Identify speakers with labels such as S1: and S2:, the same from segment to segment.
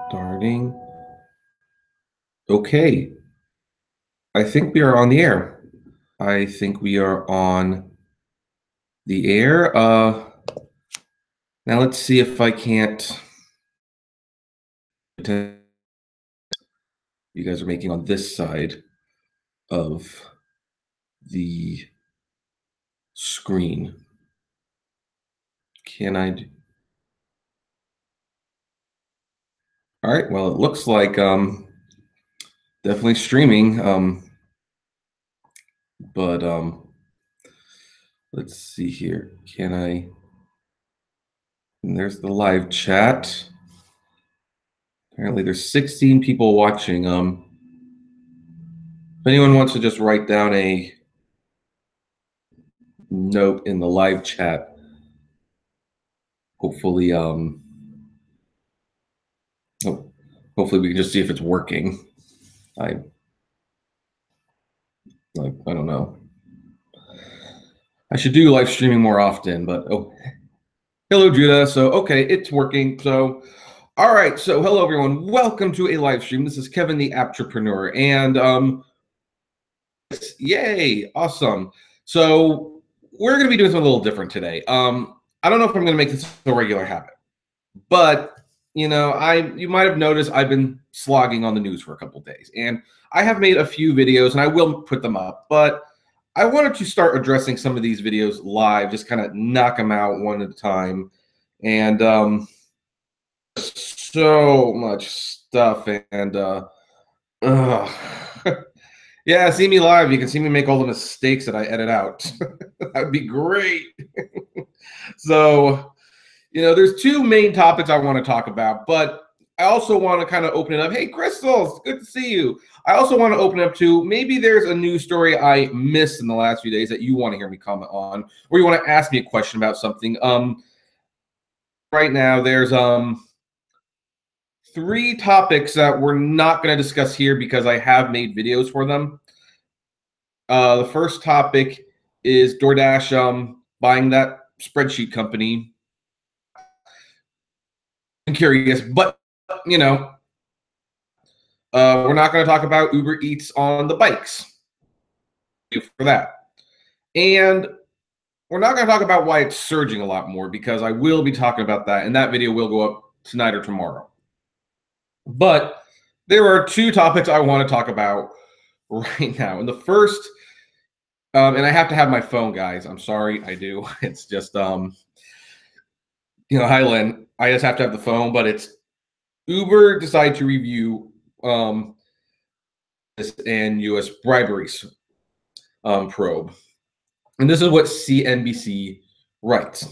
S1: Starting. Okay. I think we are on the air. I think we are on the air. Now let's see if I can't. You guys are making on this side of the screen. Can I? All right. Well, it looks like definitely streaming. But let's see here. Can I? And there's the live chat. Apparently, there's 16 people watching. If anyone wants to just write down a note in the live chat, hopefully, hopefully we can just see if it's working. I don't know. I should do live streaming more often, but hello, Judah. So, okay, it's working. So, all right. So, hello, everyone. Welcome to a live stream. This is Kevin, the Entrepreneur, and yay, awesome. So, we're going to be doing something a little different today. I don't know if I'm going to make this a regular habit, but you might have noticed I've been slogging on the news for a couple days, and I have made a few videos, and I will put them up, but I wanted to start addressing some of these videos live, just kind of knock them out one at a time. And so much stuff. And yeah, see me live. You can see me make all the mistakes that I edit out. That would be great. So, there's two main topics I want to talk about, but I also want to kind of open it up. Hey, Crystals, good to see you. I also want to open up to maybe there's a news story I missed in the last few days that you want to hear me comment on, or you want to ask me a question about something. Right now, there's three topics that we're not going to discuss here because I have made videos for them. The first topic is DoorDash buying that spreadsheet company. I'm curious, but we're not going to talk about Uber Eats on the bikes for that. And we're not going to talk about why it's surging a lot more because I will be talking about that, and that video will go up tonight or tomorrow. But there are two topics I want to talk about right now. And the first, and I have to have my phone, guys. I'm sorry, I do. It's just, hi, Lynn. I just have to have the phone, but it's Uber decided to review and U.S. bribery probe. And this is what CNBC writes.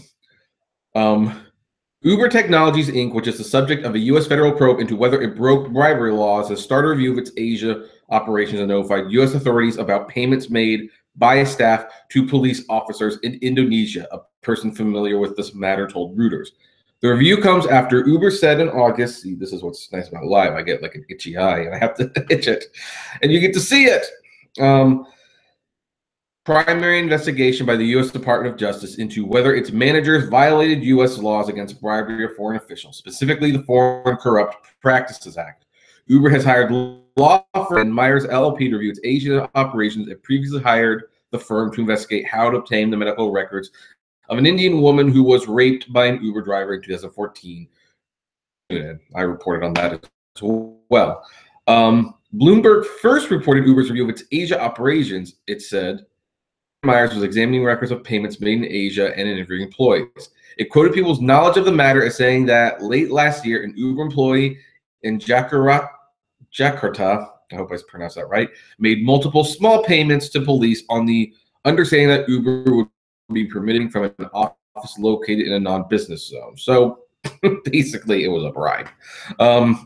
S1: Uber Technologies, Inc., which is the subject of a U.S. federal probe into whether it broke bribery laws, has started a review of its Asia operations and notified U.S. authorities about payments made by staff to police officers in Indonesia. A person familiar with this matter told Reuters. The review comes after Uber said in August, see, this is what's nice about live. I get like an itchy eye, and I have to itch it, and you get to see it. Primary investigation by the U.S. Department of Justice into whether its managers violated U.S. laws against bribery of foreign officials, specifically the Foreign Corrupt Practices Act. Uber has hired law firm Myers LLP to review its Asia operations. It previously hired the firm to investigate how to obtain the medical records of an Indian woman who was raped by an Uber driver in 2014. I reported on that as well. Bloomberg first reported Uber's review of its Asia operations. It said Myers was examining records of payments made in Asia and interviewing employees. It quoted people's knowledge of the matter as saying that late last year, an Uber employee in Jakarta, I hope I pronounced that right, made multiple small payments to police on the understanding that Uber would be permitting from an office located in a non-business zone. So basically, it was a bribe.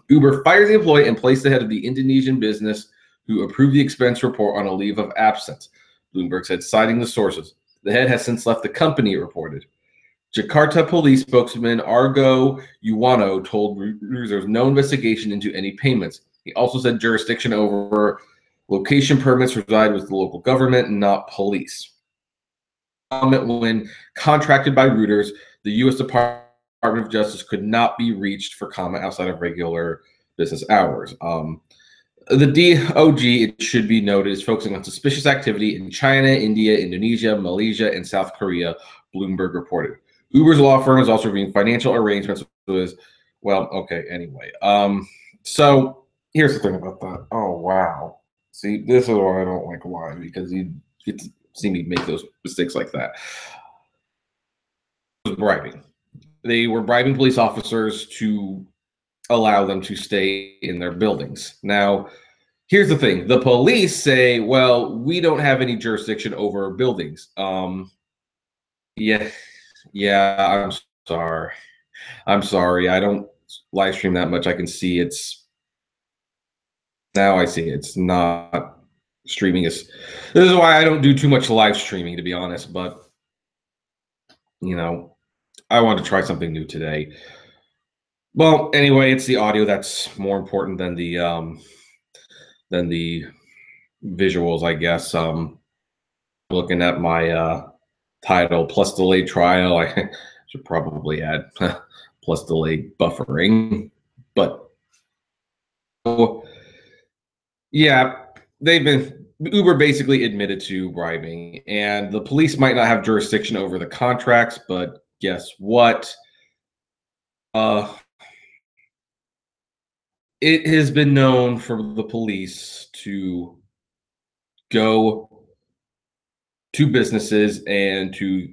S1: Uber fired the employee and placed the head of the Indonesian business who approved the expense report on a leave of absence. Bloomberg said, citing the sources. The head has since left the company, it reported. Jakarta police spokesman Argo Yuwono told Reuters there's no investigation into any payments. He also said jurisdiction over location permits reside with the local government and not police. When contracted by Reuters, the U.S. Department of Justice could not be reached for comment outside of regular business hours. The DOG, it should be noted, is focusing on suspicious activity in China, India, Indonesia, Malaysia, and South Korea, Bloomberg reported. Uber's law firm is also reviewing financial arrangements with, well, okay, anyway. So here's the thing about that. Oh, wow. See, this is why I don't like why, because you get to see me make those mistakes like that. Bribing. They were bribing police officers to allow them to stay in their buildings. Now, here's the thing. The police say, well, we don't have any jurisdiction over buildings. Yeah, I'm sorry. I'm sorry. I don't live stream that much. I can see now I see it's not streaming this is why I don't do too much live streaming, to be honest, but I wanted to try something new today. Well, anyway, it's the audio that's more important than the visuals, I guess. Looking at my title, plus delayed trial, I should probably add plus delayed buffering. But yeah, Uber basically admitted to bribing, and the police might not have jurisdiction over the contracts, but guess what? It has been known for the police to go to businesses and to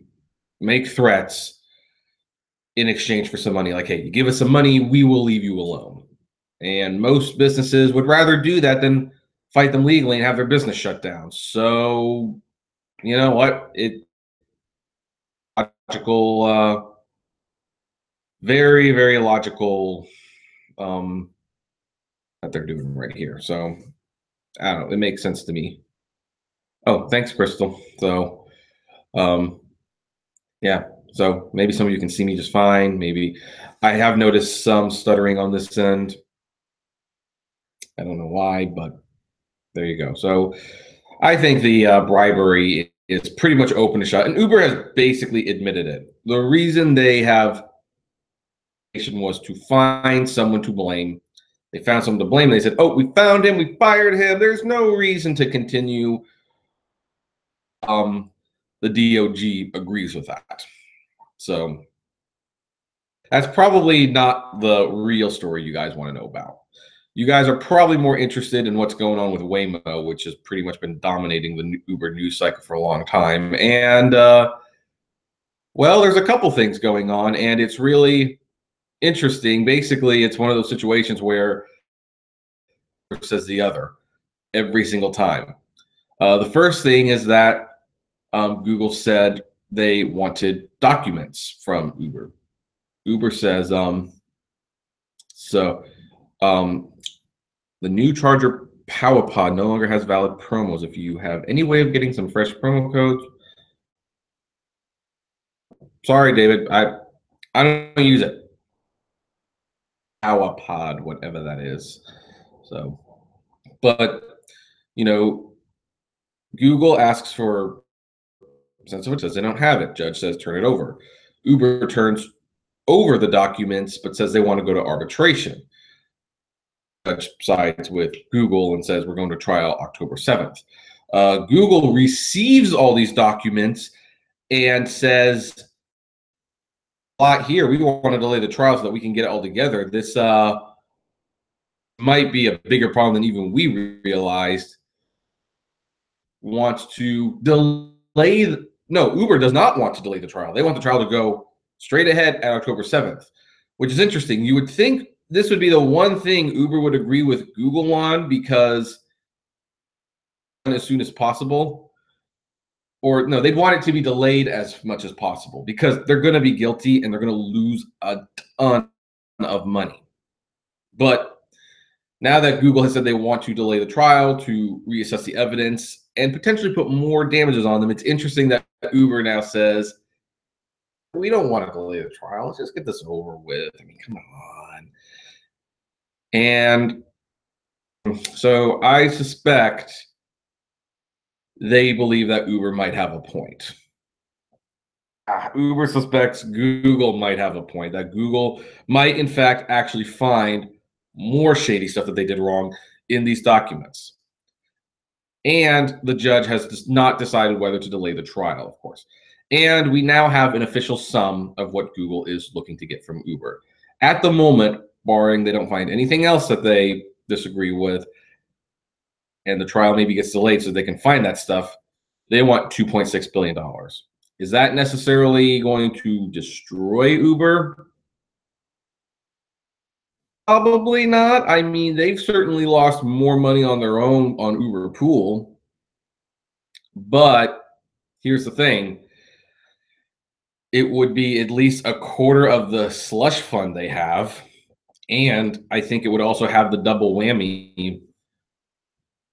S1: make threats in exchange for some money. Like, hey, you give us some money, we will leave you alone. And most businesses would rather do that than fight them legally and have their business shut down. So, you know what? Logical, very, very logical that they're doing right here. So, I don't know. It makes sense to me. Oh, thanks, Crystal. So, yeah. So maybe some of you can see me just fine. Maybe I have noticed some stuttering on this end. I don't know why, but there you go. So I think the bribery is pretty much open to shut, and Uber has basically admitted it. The reason they have was to find someone to blame. They found someone to blame. They said, "Oh, we found him. We fired him. There's no reason to continue." The DOG agrees with that. So that's probably not the real story you guys want to know about. You guys are probably more interested in what's going on with Waymo, which has pretty much been dominating the Uber news cycle for a long time. And, well, there's a couple things going on, and it's really interesting. Basically, it's one of those situations where says the other every single time. The first thing is that Google said they wanted documents from Uber. Uber says, the new charger power pod no longer has valid promos. If you have any way of getting some fresh promo codes, sorry, David, I don't use it. Power pod, whatever that is. So, but Google asks for sense of it, says they don't have it. Judge says turn it over. Uber turns over the documents, but says they want to go to arbitration. Judge sides with Google and says we're going to trial October 7th. Google receives all these documents and says, "Lot here, we want to delay the trial so that we can get it all together. This might be a bigger problem than even we realized." Wants to delay. No, Uber does not want to delay the trial. They want the trial to go straight ahead at October 7th, which is interesting. You would think this would be the one thing Uber would agree with Google on, because as soon as possible, or no, they'd want it to be delayed as much as possible because they're going to be guilty and they're going to lose a ton of money. But now that Google has said they want to delay the trial to reassess the evidence and potentially put more damages on them, it's interesting that Uber now says, we don't want to delay the trial. Let's just get this over with. I mean, come on. And so I suspect they believe that Uber might have a point. Uber suspects Google might have a point, that Google might, in fact, actually find more shady stuff that they did wrong in these documents. And the judge has not decided whether to delay the trial, of course. And we now have an official sum of what Google is looking to get from Uber. At the moment, barring they don't find anything else that they disagree with, and the trial maybe gets delayed so they can find that stuff, they want $2.6 billion. Is that necessarily going to destroy Uber? Probably not. I mean, they've certainly lost more money on their own on Uber Pool. But here's the thing, it would be at least a quarter of the slush fund they have. And I think it would also have the double whammy.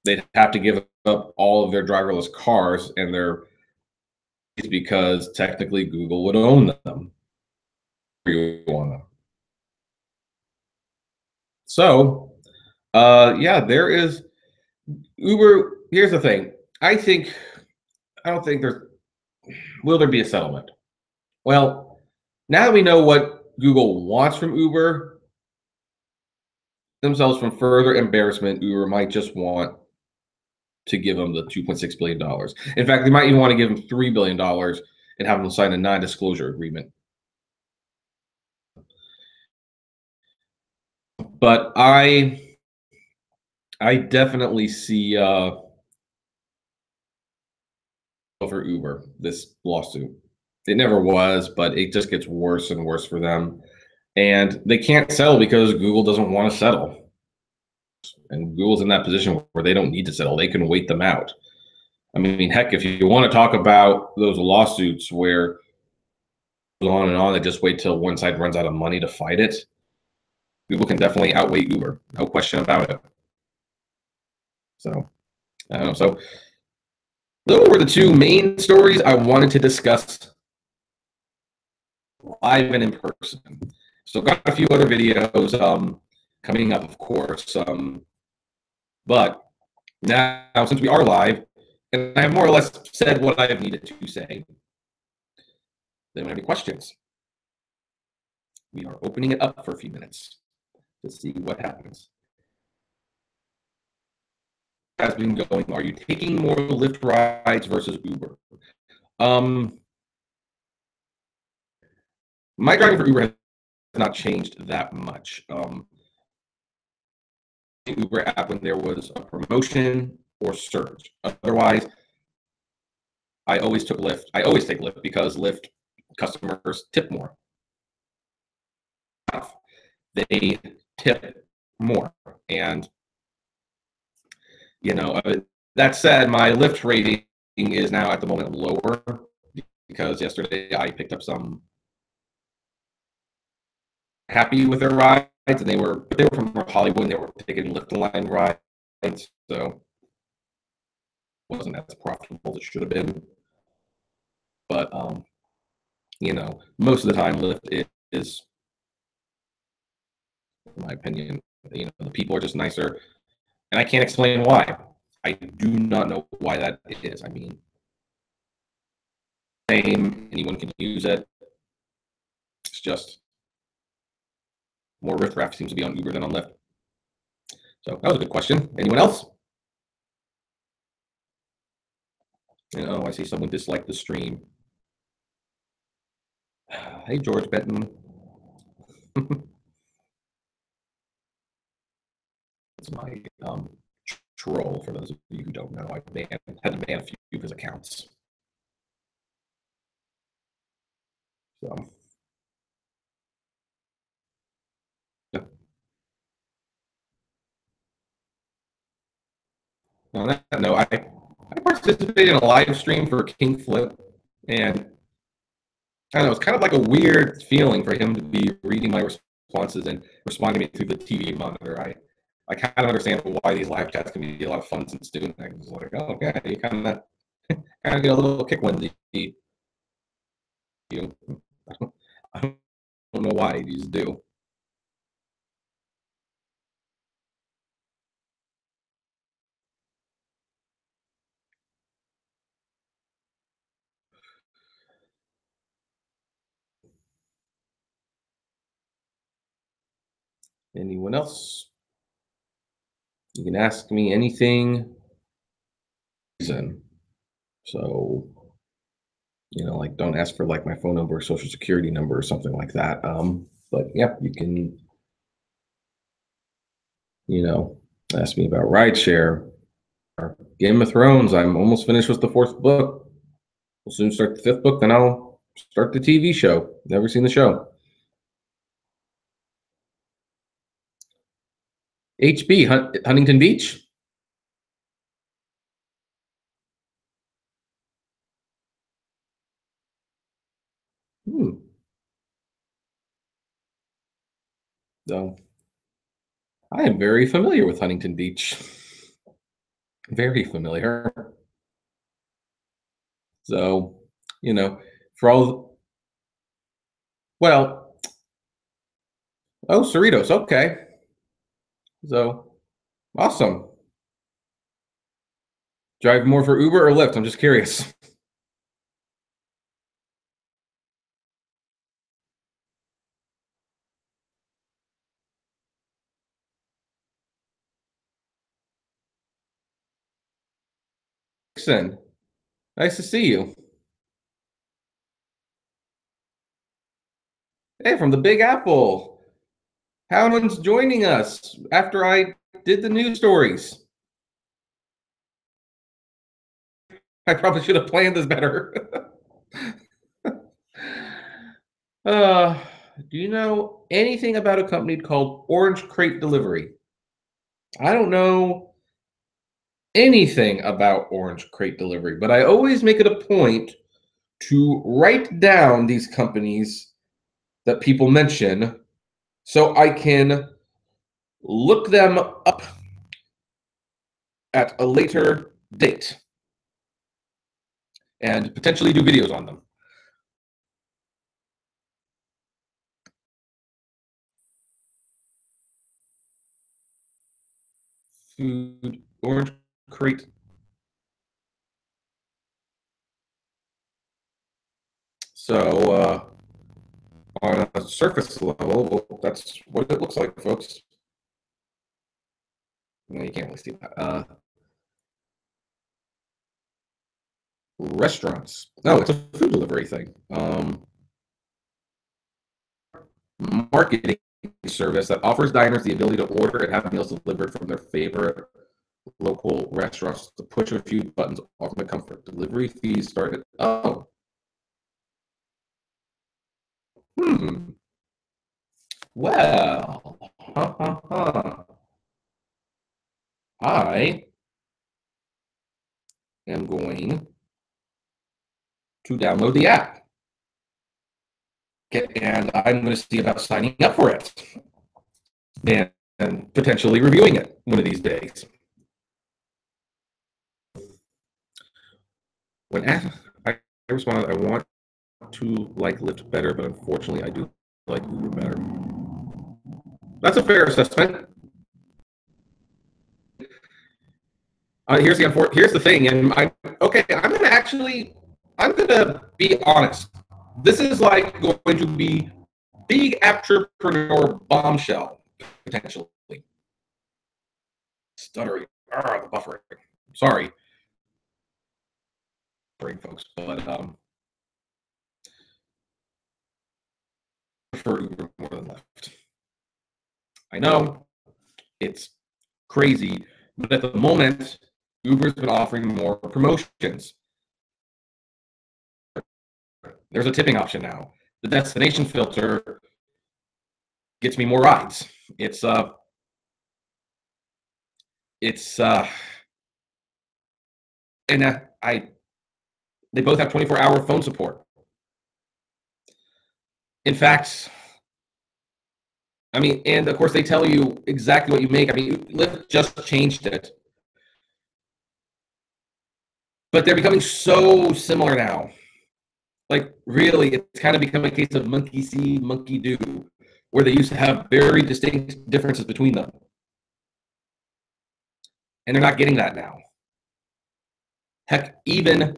S1: They'd have to give up all of their driverless cars and their, because technically Google would own them. So, yeah, there is Uber. Here's the thing. I don't think will there be a settlement? Well, now that we know what Google wants from Uber, themselves from further embarrassment, Uber might just want to give them the $2.6 billion. In fact, they might even want to give them $3 billion and have them sign a non-disclosure agreement. But I definitely see for Uber this lawsuit. It never was, but it just gets worse and worse for them. And they can't settle because Google doesn't want to settle. And Google's in that position where they don't need to settle. They can wait them out. I mean, heck, if you want to talk about those lawsuits where on and on, they just wait till one side runs out of money to fight it, Google can definitely outweigh Uber. No question about it. So, I don't know. So, those were the two main stories I wanted to discuss live and in person. So, got a few other videos coming up, of course. But now, since we are live, and I have more or less said what I have needed to say, then, any questions? We are opening it up for a few minutes to see what happens. Has been going. Are you taking more Lyft rides versus Uber? My driving for Uber has not changed that much. Uber app when there was a promotion or surge. Otherwise, I always took Lyft. I always take Lyft because Lyft customers tip more. They tip more, and that said, my Lyft rating is now at the moment lower because yesterday I picked up some happy with their rides, and they were from Hollywood, and they were taking Lyft line rides, so it wasn't as profitable as it should have been. But most of the time, Lyft is, in my opinion, the people are just nicer, and I can't explain why. I do not know why that is. I mean, anyone can use it. It's just more riffraff seems to be on Uber than on Lyft. So that was a good question. Anyone else? I see someone disliked the stream. Hey, George Benton. It's my troll, for those of you who don't know. I had to ban a few of his accounts. So, yeah. On that note, I participated in a live stream for King Flip, and I don't know, it's kind of like a weird feeling for him to be reading my responses and responding to me through the TV monitor. I kind of understand why these live chats can be a lot of fun since doing things. It's like, oh, okay, you kind of get a little kick when you. I don't know why you just do. Anyone else? You can ask me anything. So, like don't ask for like my phone number or social security number or something like that. But yeah, you can, you know, ask me about rideshare or Game of Thrones. I'm almost finished with the fourth book. We'll soon start the fifth book, then I'll start the TV show. Never seen the show. HB, Huntington Beach. Hmm. So I am very familiar with Huntington Beach. Very familiar. So, for all, well, oh, Cerritos. Okay. So awesome. Drive more for Uber or Lyft? I'm just curious. Jackson, nice to see you. Hey, from the Big Apple. Howden's joining us after I did the news stories. I probably should have planned this better. uh, do you know anything about a company called Orange Crate Delivery? I don't know anything about Orange Crate Delivery, but I always make it a point to write down these companies that people mention so I can look them up at a later date and potentially do videos on them. Food, Orange Crate. So, on a surface level, well, that's what it looks like, folks. No, you can't really see that. Restaurants. No, it's a food delivery thing. Marketing service that offers diners the ability to order and have meals delivered from their favorite local restaurants. To push a few buttons, ultimate comfort. Delivery fees started. Oh, well, I am going to download the app. And I'm going to see about signing up for it and potentially reviewing it one of these days. When I responded, I want to like Lyft better, but unfortunately, I do like Uber better. That's a fair assessment. Here's the thing, and I'm gonna be honest. This is like going to be big entrepreneur bombshell potentially. Stuttering, the buffering. Sorry, folks, but prefer Uber more than Lyft. I know it's crazy, but at the moment, Uber's been offering more promotions. There's a tipping option now. The destination filter gets me more rides. It's and they both have 24-hour phone support. In fact, I mean, and of course they tell you exactly what you make. I mean, Lyft just changed it, but they're becoming so similar now. Like really, it's kind of become a case of monkey see, monkey do, where they used to have very distinct differences between them, and they're not getting that now. Heck, even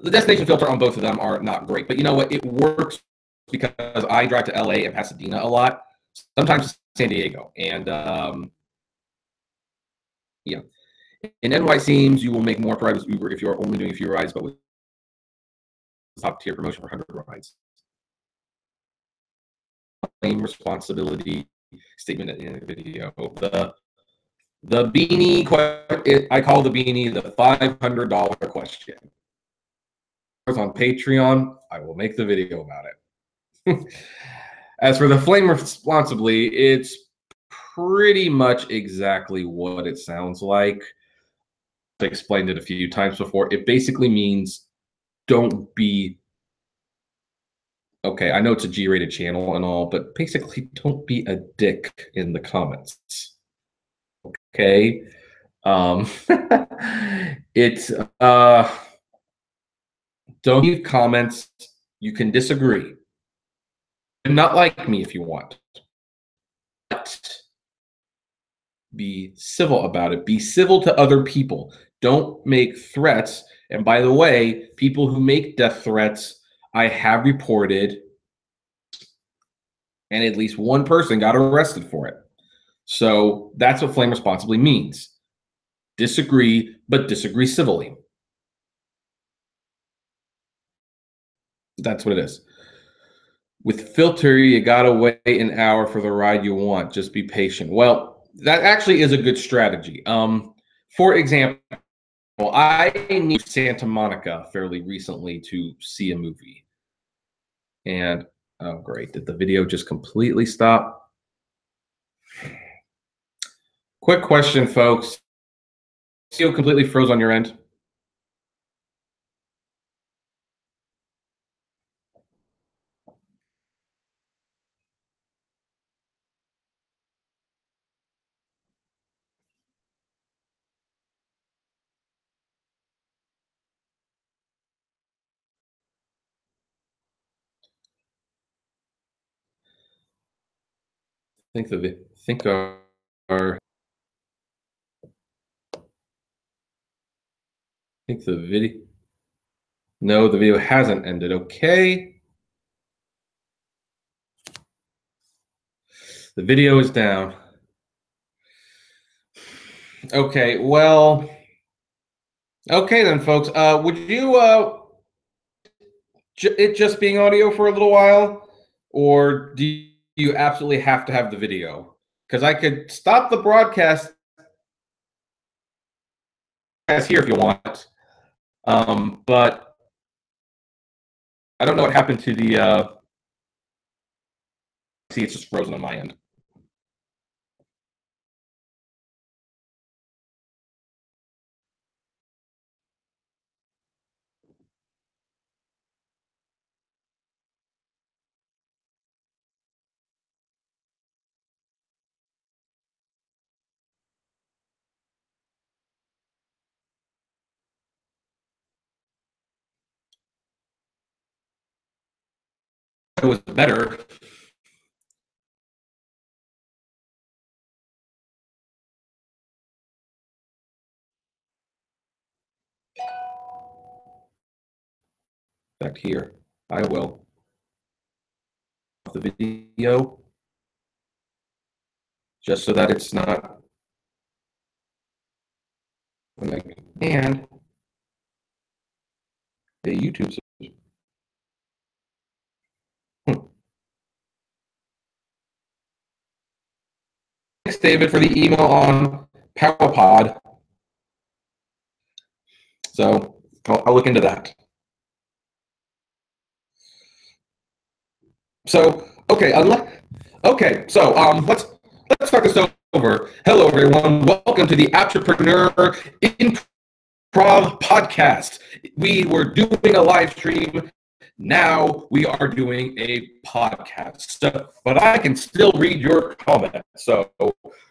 S1: the destination filter on both of them are not great, but you know what? It works because I drive to LA and Pasadena a lot, sometimes San Diego, and Yeah. In NY seems you will make more rides with Uber if you are only doing a few rides, but with top tier promotion for 100 rides. Claim responsibility statement at the end of the video. The beanie, I call the beanie the $500 question. On Patreon, I will make the video about it. As for the flame responsibly, it's pretty much exactly what it sounds like. I explained it a few times before. It basically means don't be, okay, I know it's a G-rated channel and all, but basically don't be a dick in the comments. Okay? Um, it's don't leave comments. You can disagree. And not like me if you want. But be civil about it. Be civil to other people. Don't make threats. And by the way, people who make death threats, I have reported, and at least one person got arrested for it. So that's what flame responsibly means. Disagree, but disagree civilly. That's what it is. With filter, you gotta wait an hour for the ride you want. Just be patient. Well, that actually is a good strategy. For example, I moved to Santa Monica fairly recently to see a movie. And, oh great, did the video just completely stop? Quick question, folks. Video completely froze on your end? Think the think our think the video. No, the video hasn't ended. Okay. The video is down. Okay, well, okay then, folks. Would you it just being audio for a little while, or do you absolutely have to have the video? Because I could stop the broadcast here if you want, but I don't know what happened to the. See, it's just frozen on my end. It was better. Back here, I will. The video, just so that it's not. And the YouTube. Thanks, David, for the email on PowerPod. So I'll look into that. So okay, so let's start this over. Hello, everyone. Welcome to the Entrepreneur Improv Podcast. We were doing a live stream. Now we are doing a podcast. So, but I can still read your comments. So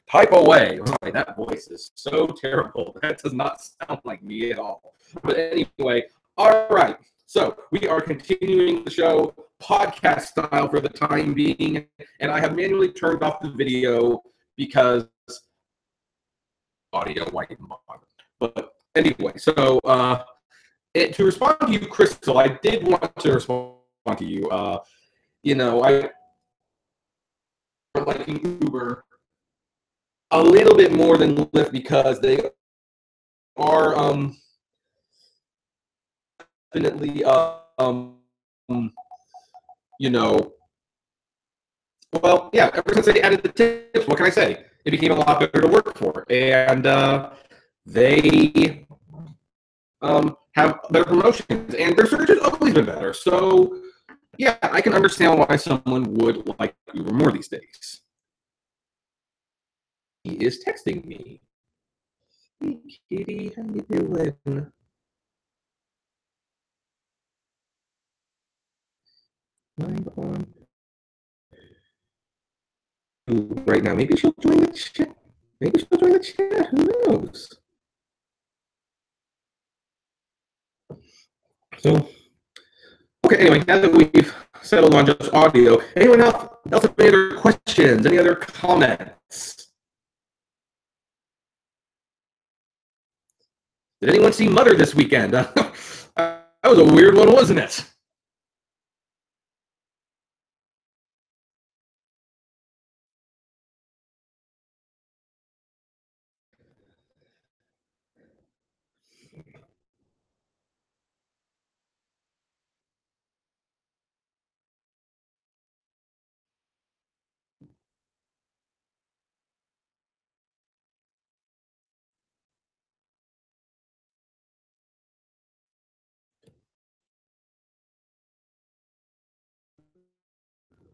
S1: type away. Oh, that voice is so terrible. That does not sound like me at all. But anyway, all right. So we are continuing the show podcast style for the time being, and I have manually turned off the video because audio white. But anyway, so to respond to you, Crystal, I did want to respond to you. You know, I liking Uber. a little bit more than Lyft because they are definitely you know, well, yeah, ever since they added the tips, what can I say? It became a lot better to work for, and they have better promotions, and their search has always been better. So, yeah, I can understand why someone would like Uber more these days. He is texting me. Hey, kitty, how you doing? I'm on right now. Maybe she'll join the chat. Maybe she'll join the chat. Who knows? So, okay, anyway, now that we've settled on just audio, anyone else have any other questions? Any other comments? Did anyone see Mother this weekend? That was a weird one, wasn't it?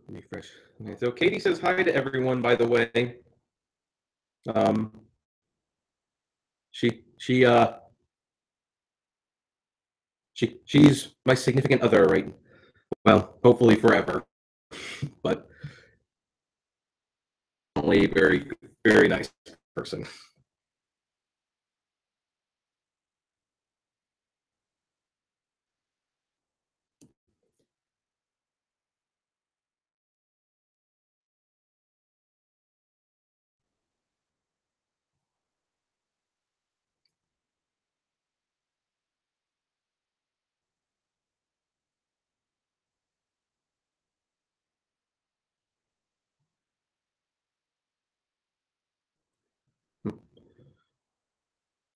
S1: Refresh. Okay, so Katie says hi to everyone, by the way. Um, she's my significant other, right? Well, hopefully forever, but only a very, very nice person.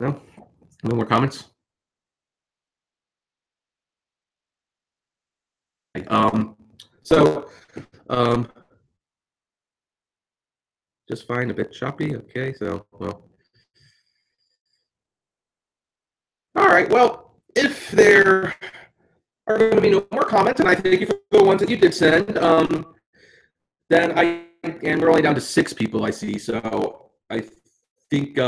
S1: No, no more comments. So, um, just fine, a bit choppy. Okay, so well. All right. Well, if there are going to be no more comments, and I thank you for the ones that you did send, then and we're only down to 6 people I see. So I think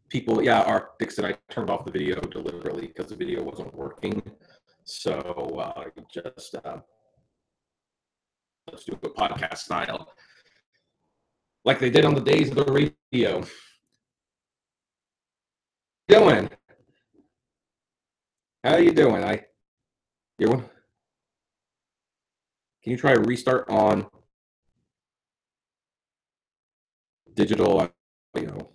S1: people, yeah, are Dixon. I turned off the video deliberately because the video wasn't working. So just let's do a podcast style, like they did on the days of the radio. Doing? How you doing? You one? Can you try a restart on digital audio?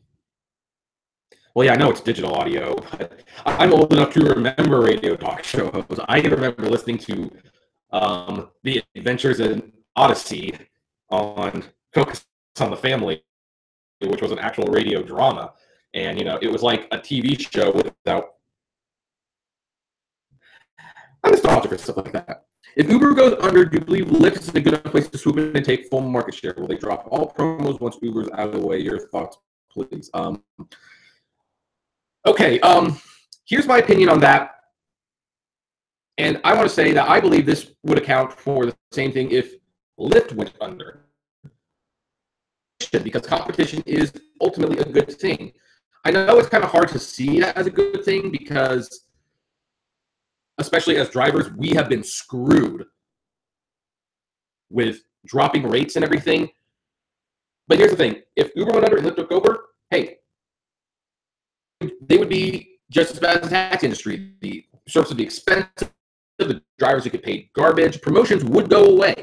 S1: Well, yeah, I know it's digital audio, but I'm old enough to remember radio talk shows. I can remember listening to The Adventures in Odyssey on Focus on the Family, which was an actual radio drama. And, it was like a TV show without. I'm nostalgic for stuff like that. If Uber goes under, do you believe Lyft is a good enough place to swoop in and take full market share? Will they drop all promos once Uber's out of the way? Your thoughts, please. Okay, here's my opinion on that. And I want to say that I believe this would account for the same thing if Lyft went under. Because competition is ultimately a good thing. I know it's kind of hard to see that as a good thing because, especially as drivers, we have been screwed with dropping rates and everything. But here's the thing. If Uber went under and Lyft took over, hey, they would be just as bad as the taxi industry. The service would be expensive. The drivers who get paid garbage. Promotions would go away.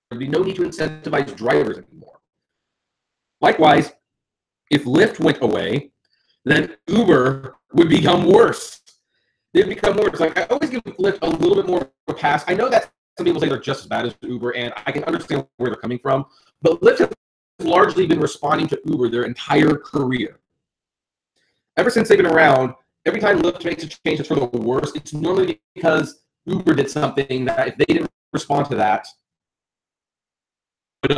S1: There would be no need to incentivize drivers anymore. Likewise, if Lyft went away, then Uber would become worse. They'd become worse. Like, I always give Lyft a little bit more of a pass. I know that's some people say they're just as bad as Uber, and I can understand where they're coming from. But Lyft has largely been responding to Uber their entire career. Ever since they've been around, every time Lyft makes a change that's for the worse, it's normally because Uber did something that if they didn't respond to that, would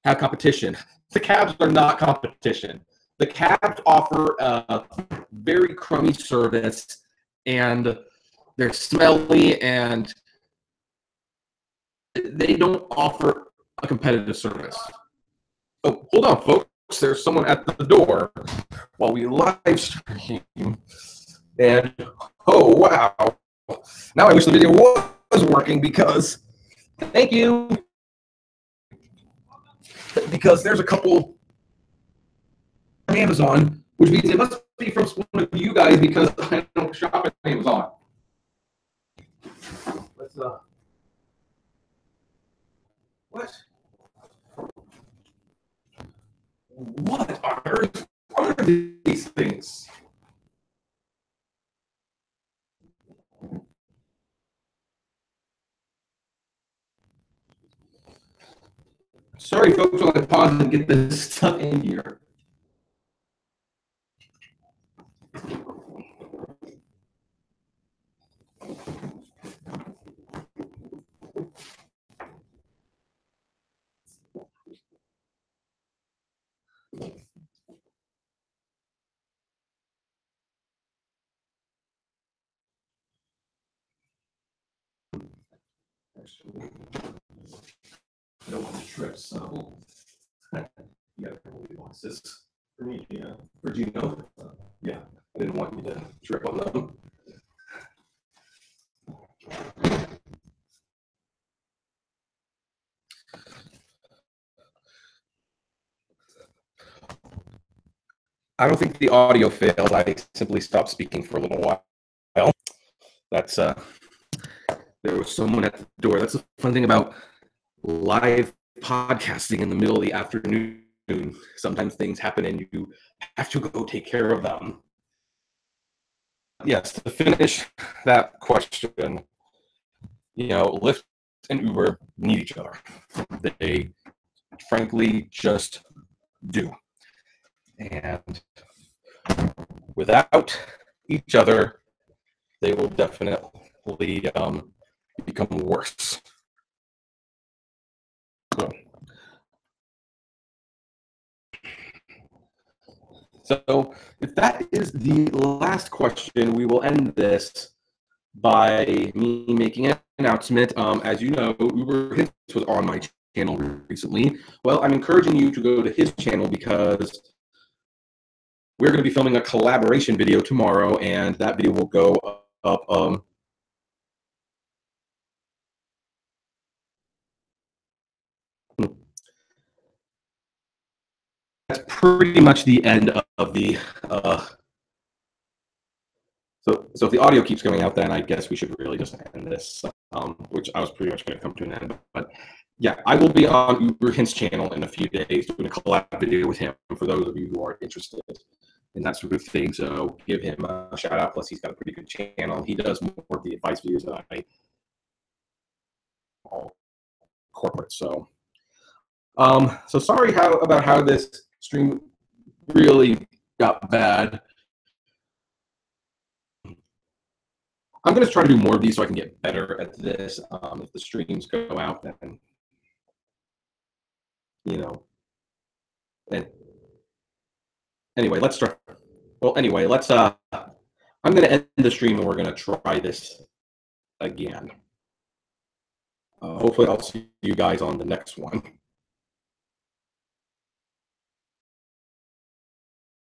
S1: have competition. The cabs are not competition. The cabs offer a very crummy service, and they're smelly, and they don't offer a competitive service. Oh, hold on, folks. There's someone at the door while we live stream. And, oh, wow. Now I wish the video was working because, thank you. Because there's a couple on Amazon, which means it must be from one of you guys because I don't shop at Amazon. Let's, what? What on earth are these things? Sorry, folks, while I pause and get this stuff in here. I don't want to trip, so yeah, probably wants this for me, yeah. For Gino, yeah, I didn't want you to trip on them. I don't think the audio failed. I simply stopped speaking for a little while. That's there was someone at the door. That's the fun thing about live podcasting in the middle of the afternoon. Sometimes things happen and you have to go take care of them. Yes, to finish that question, you know, Lyft and Uber need each other. They frankly just do. And without each other, they will definitely become worse. So if that is the last question, we will end this by me making an announcement. As you know, Uber Hints was on my channel recently. Well, I'm encouraging you to go to his channel because we're going to be filming a collaboration video tomorrow, and that video will go up that's pretty much the end of the so if the audio keeps going out, then I guess we should really just end this, which I was pretty much going to come to an end. But yeah, I will be on Uber Hint's channel in a few days doing a collab video with him for those of you who are interested in that sort of thing. So give him a shout out. Plus, he's got a pretty good channel. He does more of the advice videos that I all corporate. So sorry about how this stream really got bad. I'm going to try to do more of these so I can get better at this. If the streams go out, then, you know. And anyway, let's try. Well, anyway, let's. I'm going to end the stream and we're going to try this again. Hopefully, I'll see you guys on the next one.